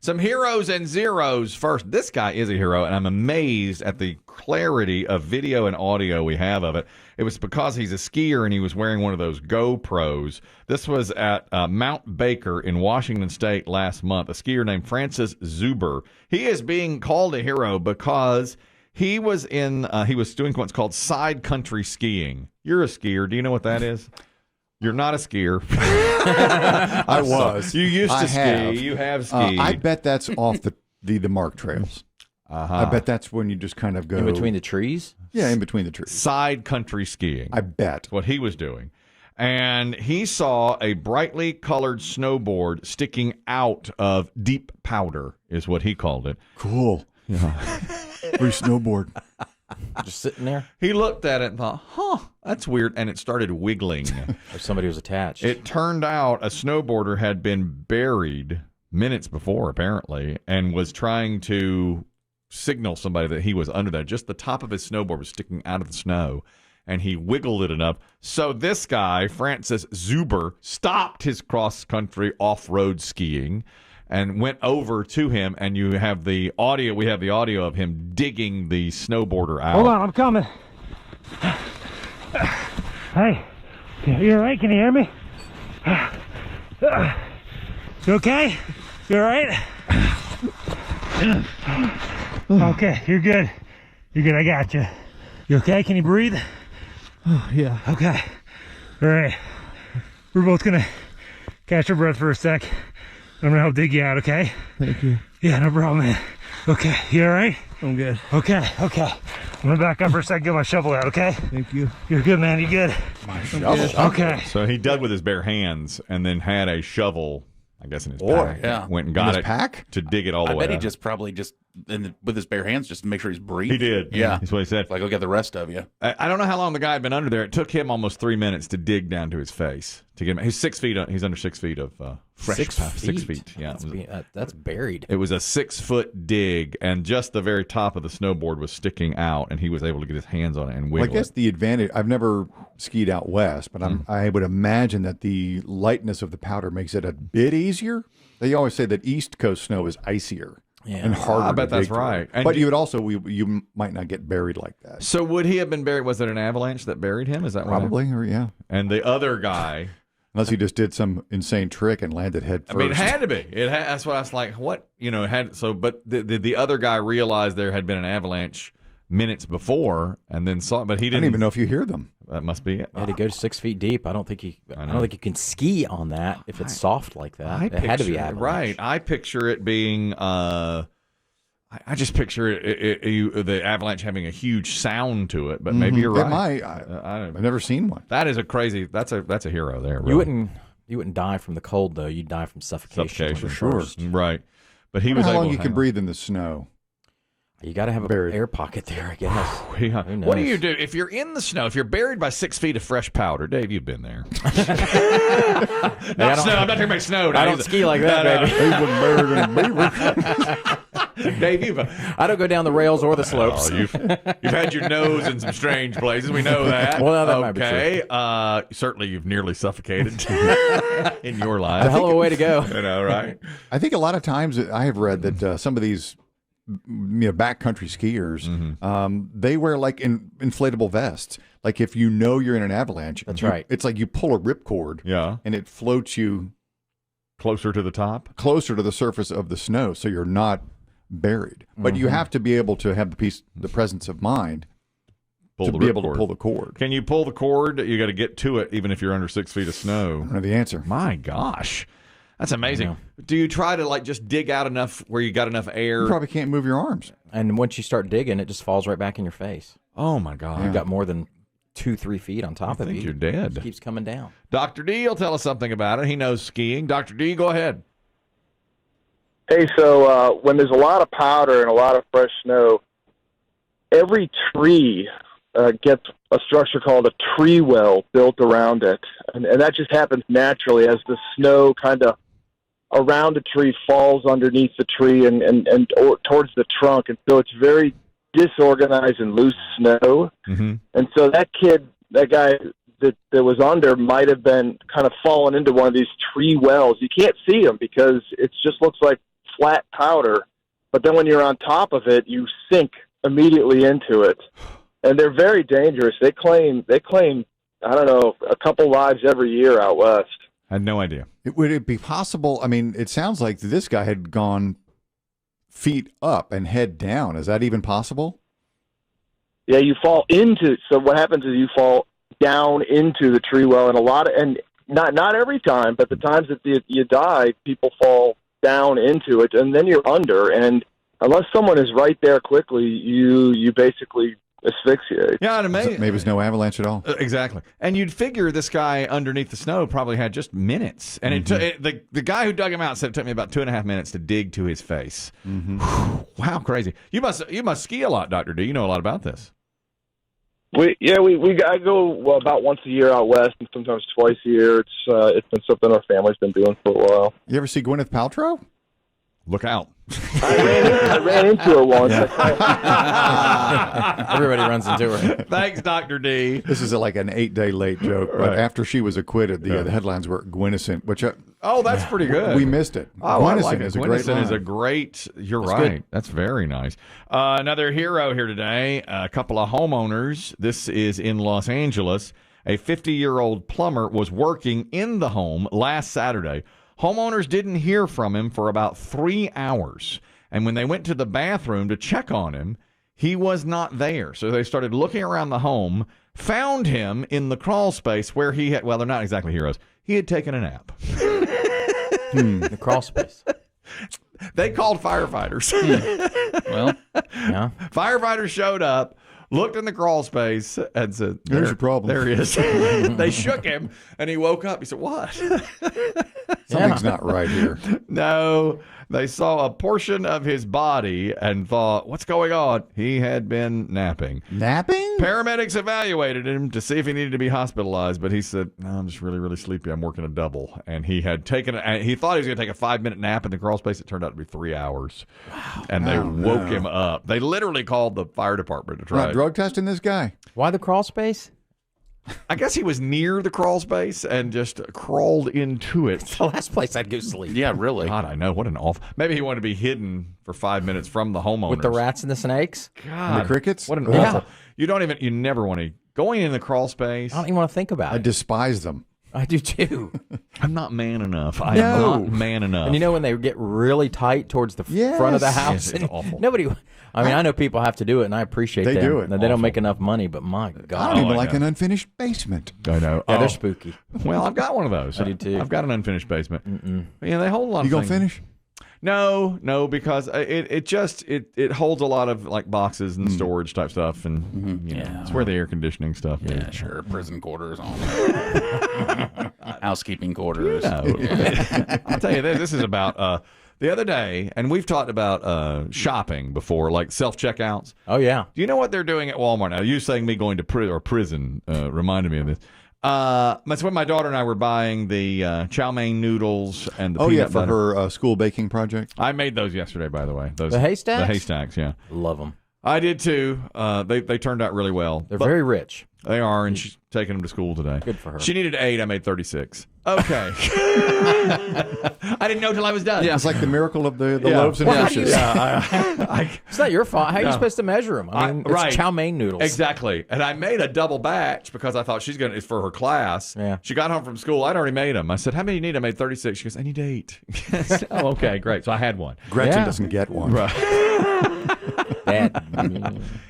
Some heroes and zeros first. This guy is a hero, and I'm amazed at the clarity of video and audio we have of it. It was because he's a skier and he was wearing one of those GoPros. This was at Mount Baker in Washington State last month. A skier named Francis Zuber. He is being called a hero because he was doing what's called side country skiing. You're a skier. Do you know what that is? You're not a skier. I was. You used to ski. You have skied. I bet that's off the Mark trails. I bet that's when you just kind of go in between the trees. Yeah, in between the trees. Side country skiing. I bet. That's what he was doing. And he saw a brightly colored snowboard sticking out of deep powder, is what he called it. Cool. Yeah. Free snowboard. Just sitting there. He looked at it and thought, that's weird. And it started wiggling. Or somebody was attached. It turned out a snowboarder had been buried minutes before, apparently, and was trying to signal somebody that he was under there. Just the top of his snowboard was sticking out of the snow, and he wiggled it enough. So this guy, Francis Zuber, stopped his cross-country off-road skiing and went over to him, and you have the audio. We have the audio of him digging the snowboarder out. Hold on, I'm coming. Hey, you all right? Can you hear me? You okay? You all right? Okay, you're good. You're good, I got you. You okay? Can you breathe? Oh, yeah. Okay. All right. We're both gonna catch our breath for a sec. I'm gonna help dig you out, okay? Thank you. Yeah, no problem, man. Okay, you all right? I'm good. Okay. I'm gonna back up for a second, get my shovel out, okay? Thank you. You're good, man, you good? My shovel. Okay. So he dug with his bare hands and then had a shovel, I guess, in his pack. Yeah. Went and got his it pack? to dig it all the I way bet he up. just probably with his bare hands just to make sure he's breathing. He did. Yeah. That's what he said. Like, look at the rest of you. I don't know how long the guy had been under there. It took him almost 3 minutes to dig down to his face to get him. He's 6 feet. He's under 6 feet of fresh. 6 feet. 6 feet. Yeah, That's buried. it was a 6-foot dig, and just the very top of the snowboard was sticking out, and he was able to get his hands on it and Well, wiggle. I guess the advantage, I've never skied out west, but I would imagine that the lightness of the powder makes it a bit easier. They always say that East Coast snow is icier and harder. I bet to that's dig through. right. And But you would also, you might not get buried like that. So would he have been buried? Was it an avalanche that buried him? Is that what Probably, or yeah. And the other guy, Unless he just did some insane trick and landed head first. I mean, it had to be. That's what I was like. What it had. So, but the other guy realized there had been an avalanche minutes before, and then saw it. But he I didn't don't even know if you hear them. That must be it. Yeah, to go 6 feet deep. I don't think you can ski on that if it's soft like that. It had to be avalanche. Right. I picture it being. I just picture the avalanche having a huge sound to it, but maybe you're right. It might. I've never seen one. That is a crazy. That's a hero there. Really. You wouldn't die from the cold though. You'd die from suffocation. For sure. Right. But he I was wonder how able long to you can hang on. breathe in the snow. You got to have an air pocket there, I guess. Yeah. Who What do knows? you do if you're in the snow? If you're buried by 6 feet of fresh powder, Dave, you've been there. Not snow. I'm not talking about snow. I don't ski like that, baby. He wasn't buried in a beaver. Dave, I don't go down the rails or the slopes. you've had your nose in some strange places. We know that. Well, that might be okay. Certainly, you've nearly suffocated in your life. It's a hell of a way to go. You know, right? I think a lot of times I have read that some of these backcountry skiers, they wear like inflatable vests. Like if you know you're in an avalanche, That's right. It's like you pull a ripcord, Yeah. and it floats you Closer to the top. closer to the surface of the snow, so you're not buried. But you have to be able to have the presence of mind Pull to the be able ripcord. to pull the cord. Can you pull the cord? You got to get to it, even if you're under 6 feet of I snow. don't know the answer. My gosh. That's amazing. know. Do you try to just dig out enough where you got enough air? You probably can't move your arms. And once you start digging, it just falls right back in your face. Oh my God. You've got more than 2-3 feet on top of think you. you're dead. It just keeps coming down. Dr. D will tell us something about it. He knows skiing. Dr. D, go ahead. Hey, so when there's a lot of powder and a lot of fresh snow, every tree gets a structure called a tree well built around it. And that just happens naturally as the snow kind of around a tree falls underneath the tree and towards the trunk. And so it's very disorganized and loose snow. Mm-hmm. And so that guy that was under might have been kind of fallen into one of these tree wells. You can't see them because it just looks like flat powder, but then when you're on top of it, you sink immediately into it. And they're very dangerous. They claim, I don't know, a couple lives every year out west. I had no idea. Would it be possible? I mean, it sounds like this guy had gone feet up and head down. Is that even possible? Yeah, you fall into. So what happens is you fall down into the tree well, and not every time, but the times that you die, people fall down into it, and then you're under. And unless someone is right there quickly, you basically asphyxiate. Yeah, Maybe there's no avalanche at all. Exactly. And you'd figure this guy underneath the snow probably had just minutes. And the guy who dug him out said it took me about 2.5 minutes to dig to his face. Wow, crazy. You must ski a lot, Dr. D. You know a lot about this. I go about once a year out west, and sometimes twice a year. It's been something our family's been doing for a while. You ever see Gwyneth Paltrow? Look out. I ran into her once. Everybody runs into her. Thanks, Dr. D. This is like an 8-day late joke, but after she was acquitted, the headlines were Gwynnocent, which that's pretty good. We missed it. Oh, I like it. is a great line. Is a great. You're right. Good. That's very nice. Another hero here today. A couple of homeowners. This is in Los Angeles. A 50-year-old plumber was working in the home last Saturday. Homeowners didn't hear from him for about 3 hours. And when they went to the bathroom to check on him, he was not there. So they started looking around the home, found him in the crawl space where he had, well, they're not exactly heroes. He had taken a nap. The crawl space. They called firefighters. Well, Yeah. Firefighters showed up, looked in the crawl space, and said, There's your problem. There he is. They shook him, and he woke up. He said, what? Something's not right here. No, they saw a portion of his body and thought, what's going on? He had been napping. Napping? Paramedics evaluated him to see if he needed to be hospitalized, but he said, no, I'm just really, really sleepy. I'm working a double. And he had he thought he was going to take a 5-minute nap in the crawl space. It turned out to be 3 hours. Wow. And they woke him up. They literally called the fire department to try Not drug testing this guy? Why the crawl space? I guess he was near the crawl space and just crawled into it. The last place I'd go sleep. yeah, really. God, I know. What an awful. Maybe he wanted to be hidden for 5 minutes from the homeowners. With the rats and the snakes? God. And the crickets? What an Yeah. awful. You never want to. Going in the crawl space. I don't even want to think about I it. despise them. I do too. I'm not man enough. I am not man enough. And you know when they get really tight towards the front of the house? Yes, it's and awful. Nobody. I mean, I know people have to do it, and I appreciate They them. do it. And they don't make enough money, but my God. I don't even I like know. an unfinished basement. I know. Yeah, they're spooky. Well, I've got one of those. I do too. I've got an unfinished basement. Yeah, they hold a lot You of gonna things. finish? No, because it holds a lot of like boxes and storage type stuff, and you know, it's where the air conditioning stuff is. Yeah, sure. Prison quarters on housekeeping quarters. No. I'll tell you this is about the other day, and we've talked about shopping before, like self-checkouts. Oh, yeah. Do you know what they're doing at Walmart now? You saying me going to prison reminded me of this. That's when my daughter and I were buying the chow mein noodles and the peanut for butter. her school baking project. I made those yesterday, by the way. Those, The haystacks? The haystacks, yeah. Love them. I did too. They turned out really well. They're But very rich. They are, and she's taking them to school today. Good for her. She needed 8. I made 36. Okay. I didn't know till I was done. It's like the miracle of the loaves and fishes. It's not your fault. How are you supposed to measure them? I mean, it's right. chow mein noodles. Exactly. And I made a double batch because I thought it's for her class. Yeah. She got home from school. I'd already made them. I said, how many do you need? I made 36. She goes, I need 8. Oh, okay, great. So I had one. Gretchen Yeah. doesn't get one.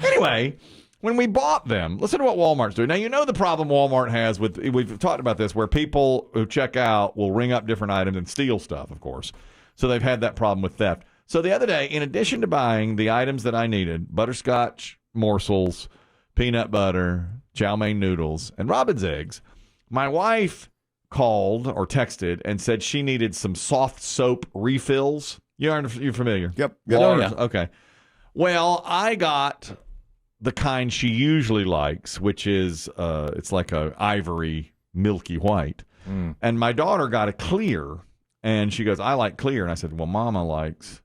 Anyway, when we bought them, listen to what Walmart's doing. Now, you know the problem Walmart has with, we've talked about this, where people who check out will ring up different items and steal stuff, of course. So they've had that problem with theft. So the other day, in addition to buying the items that I needed, butterscotch morsels, peanut butter, chow mein noodles, and robin's eggs, my wife called or texted and said she needed some soft soap refills. You're familiar? Yep. Waters? Okay. Well, I got the kind she usually likes, which is it's like a ivory milky white. And my daughter got a clear, and she goes, I like clear. And I said, well, Mama likes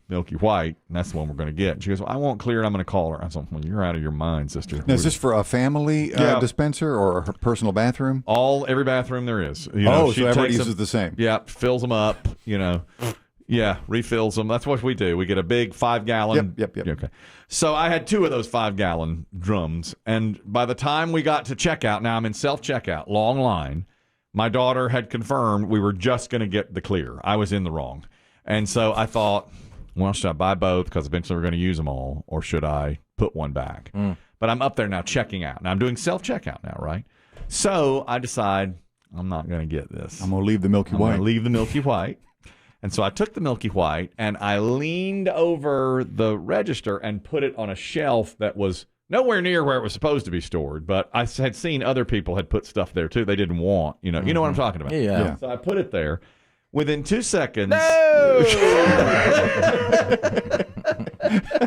milky white, and that's the one we're going to get. And she goes, well, I want clear, and I'm going to call her. I said, well, you're out of your mind, sister. Now, is this for a family dispenser or her personal bathroom? Every bathroom there is. So everybody takes uses the same. Yeah, fills them up, you know. Yeah, refills them. That's what we do. We get a big 5-gallon. Yep. Okay. So I had 2 of those 5-gallon drums, and by the time we got to checkout, now I'm in self-checkout, long line. My daughter had confirmed we were just going to get the clear. I was in the wrong. And so I thought, well, should I buy both because eventually we're going to use them all, or should I put one back? But I'm up there now checking out. Now I'm doing self-checkout now, right? So I decide I'm not going to get this. I'm going to leave the Milky I'm Way. going to leave the Milky White. And so I took the Milky White and I leaned over the register and put it on a shelf that was nowhere near where it was supposed to be stored, but I had seen other people had put stuff there too. They didn't want, you know what I'm talking about. Yeah. So I put it there. Within 2 seconds. No!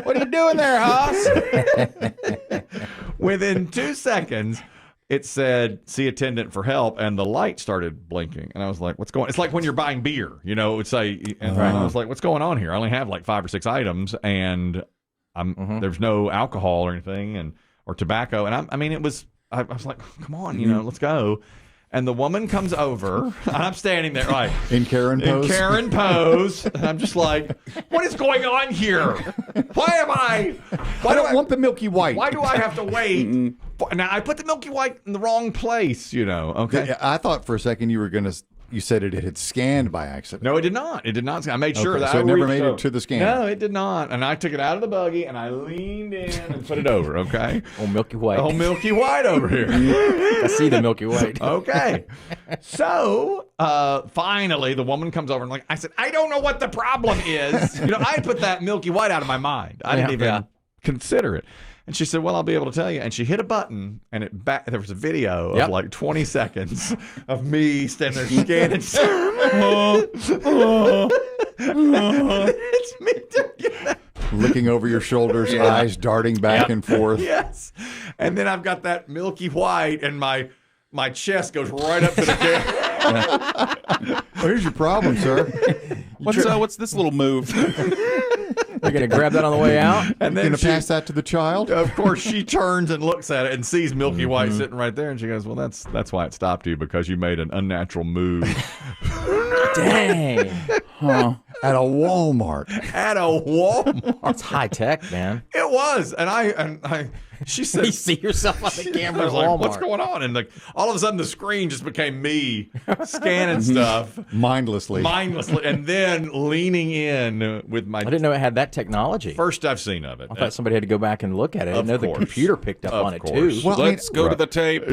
What are you doing there, Hoss? Within 2 seconds, it said, "See attendant for help," and the light started blinking. And I was like, what's going on? It's like when you're buying beer, it would say, and I was like, what's going on here? I only have like 5 or 6 items, and there's no alcohol or anything or tobacco. And I was like, come on, let's go. And the woman comes over, and I'm standing there like In Karen pose. And I'm just like, what is going on here? Why I don't want the Milky White. Why do I have to wait? Now, I put the Milky White in the wrong place, okay? I thought for a second you said it had scanned by accident. No, it did not. It did not. I made sure that so I it never reached made over. it to the scanner. No, it did not. And I took it out of the buggy, and I leaned in and put it over, okay? Old Milky White. Oh, Milky White over here. I see the Milky White. Okay. So, finally, the woman comes over and I said, I don't know what the problem is. I put that Milky White out of my mind. I didn't even consider it. And she said, well, I'll be able to tell you. And she hit a button, and there was a video of like 20 seconds of me standing there scanning. It's me doing that. Looking over your shoulders, eyes darting back and forth. Yes. And then I've got that Milky White, and my chest goes right up to the camera. Oh, here's your problem, sir. What's this little move? You're going to grab that on the way out? And then Going to pass that to the child? Of course, she turns and looks at it and sees Milky White sitting right there, and she goes, well, that's why it stopped you, because you made an unnatural move. Dang. Huh. At a Walmart. At a Walmart. That's high tech, man. It was. And I she said, You see yourself on the camera I at was like, Walmart. what's going on? And all of a sudden the screen just became me scanning stuff Mindlessly. and then leaning in with my I didn't know it had that technology. first I've seen of it. I thought somebody had to go back and look at it. I Of didn't know the course. computer picked up Of on it, course. too. Well, Let's go to the tape.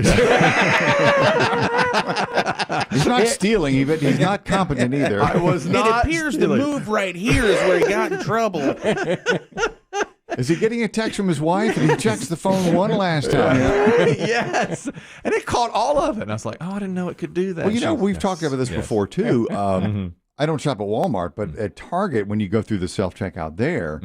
He's not stealing, even. He's not competent either. I was It not appears the stealing. move right here is where he got in trouble. Is he getting a text from his wife and he checks the phone one last time? Yes. And it caught all of it. And I was like, oh, I didn't know it could do that. Well, we've talked about this before, too. I don't shop at Walmart, but at Target, when you go through the self-checkout there,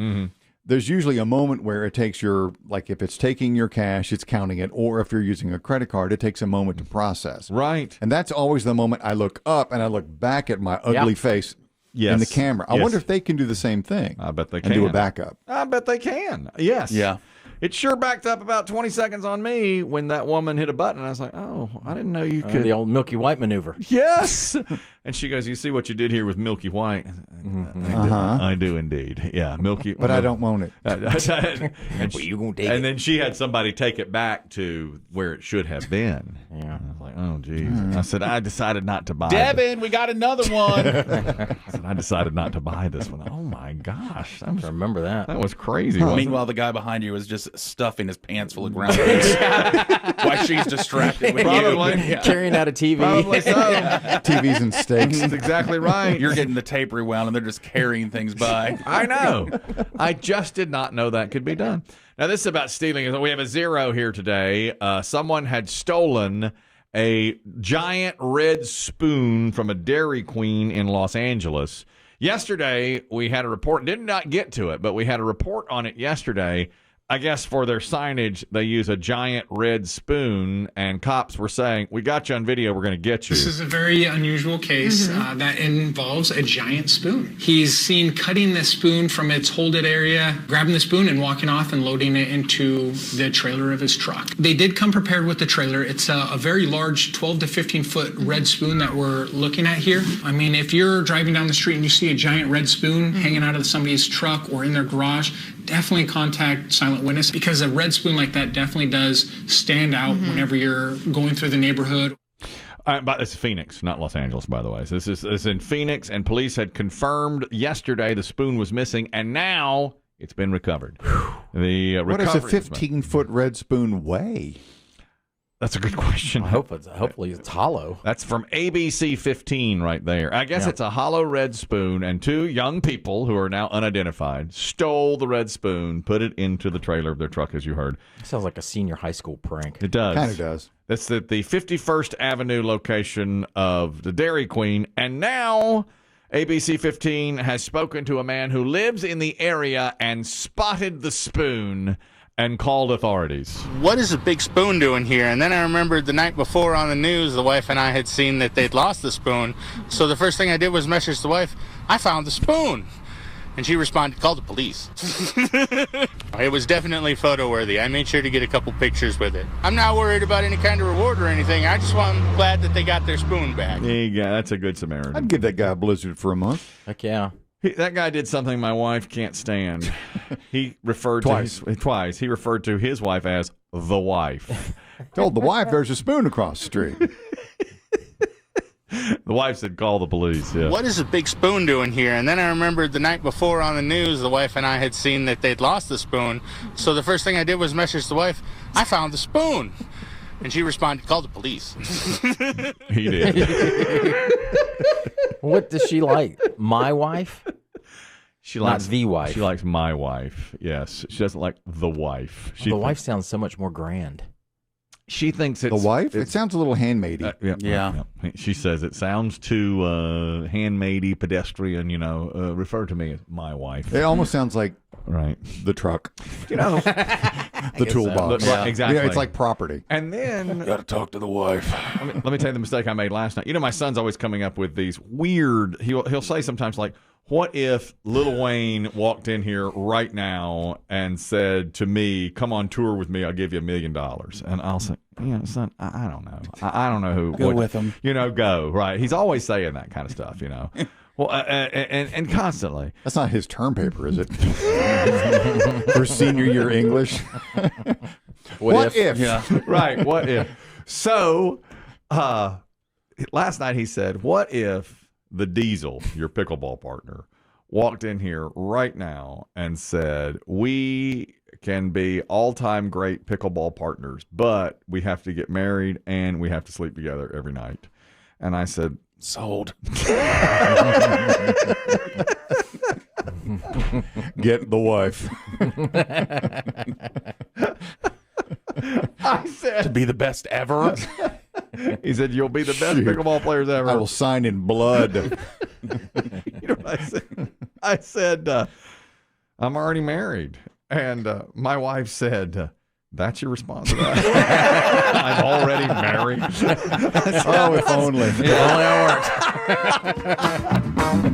there's usually a moment where it takes if it's taking your cash, it's counting it, or if you're using a credit card, it takes a moment to process. Right. And that's always the moment I look up and I look back at my ugly face in the camera. I wonder if they can do the same thing. I bet they and can. do a backup. I bet they can. Yes. Yeah. It sure backed up about 20 seconds on me when that woman hit a button. I was like, oh, I didn't know you could. The old Milky White maneuver. Yes. And she goes, you see what you did here with Milky White? I do indeed. Yeah, Milky. But I don't want it. and, Well, you gonna take and it. then she had somebody take it back to where it should have been. Yeah. I was like, oh, geez. I said, I decided not to buy it. Devin, we got another one. I decided not to buy this one. Oh, my gosh. I remember that. That was crazy. wasn't it? Meanwhile, the guy behind you was just stuffing his pants full of ground beef while she's distracted with Probably. you. Carrying out a TV. Probably so. TVs and steaks. That's exactly right. You're getting the tape rewound, and they're just carrying things by. I know. I just did not know that could be done. Now, this is about stealing. We have a 0 here today. Someone had stolen a giant red spoon from a Dairy Queen in Los Angeles. Yesterday, we had a report. Did not get to it, but we had a report on it yesterday. I guess for their signage, they use a giant red spoon, and cops were saying, "We got you on video. We're going to get you." This is a very unusual case that involves a giant spoon. He's seen cutting the spoon from its holded area, grabbing the spoon and walking off and loading it into the trailer of his truck. They did come prepared with the trailer. It's a very large 12 to 15 foot red spoon that we're looking at here. I mean, if you're driving down the street and you see a giant red spoon hanging out of somebody's truck or in their garage, definitely contact Silent Witness, because a red spoon like that definitely does stand out whenever you're going through the neighborhood. But it's Phoenix, not Los Angeles, by the way. So this is in Phoenix, and police had confirmed yesterday the spoon was missing, and now it's been recovered. What does a 15-foot red spoon weigh? That's a good question. Hopefully it's hollow. That's from ABC 15 right there. I guess it's a hollow red spoon, and two young people who are now unidentified stole the red spoon, put it into the trailer of their truck, as you heard. Sounds like a senior high school prank. It does. Kind of does. That's at the 51st Avenue location of the Dairy Queen, and now ABC 15 has spoken to a man who lives in the area and spotted the spoon and called authorities. What is a big spoon doing here? And then I remembered the night before on the news, the wife and I had seen that they'd lost the spoon. So the first thing I did was message the wife, "I found the spoon." And she responded, "Call the police." It was definitely photo worthy. I made sure to get a couple pictures with it. I'm not worried about any kind of reward or anything. I'm glad that they got their spoon back. Yeah, that's a good Samaritan. I'd give that guy a blizzard for a month. Heck yeah. That guy did something my wife can't stand. He referred twice. He referred to his wife as the wife. Told the wife there's a spoon across the street. The wife said, "Call the police." Yeah. What is a big spoon doing here? And then I remembered the night before on the news, the wife and I had seen that they'd lost the spoon. So the first thing I did was message the wife, "I found the spoon." And she responded, "Call the police." He did. What does she like? My wife? She likes the wife. She likes my wife. Yes, she doesn't like the wife. The wife sounds so much more grand. She thinks it's the wife. It sounds a little handmaidey. Yeah. She says it sounds too handmaidey, pedestrian. Refer to me as my wife. It almost sounds like the truck. The toolbox. Yeah, exactly. It's like property. And then Got to talk to the wife. let me tell you the mistake I made last night. My son's always coming up with these weird. He'll say sometimes like, "What if Lil Wayne walked in here right now and said to me, 'Come on tour with me, I'll give you $1 million'?" And I'll say, "Son, I don't know. I don't know who. Go with him. Go right." He's always saying that kind of stuff. Well, and constantly. That's not his term paper, is it? For senior year English. What if? Yeah. Right. What if? So, last night he said, "What if the Diesel, your pickleball partner, walked in here right now and said, 'We can be all-time great pickleball partners, but we have to get married and we have to sleep together every night.'" And I said, "Sold." Get the wife. I said, "To be the best ever." He said, "You'll be the best pickleball players ever." I will sign in blood. You know what I said? I said, "I'm already married." And my wife said, "That's your response to that?" "I'm already married." Oh, if only. If only I weren't.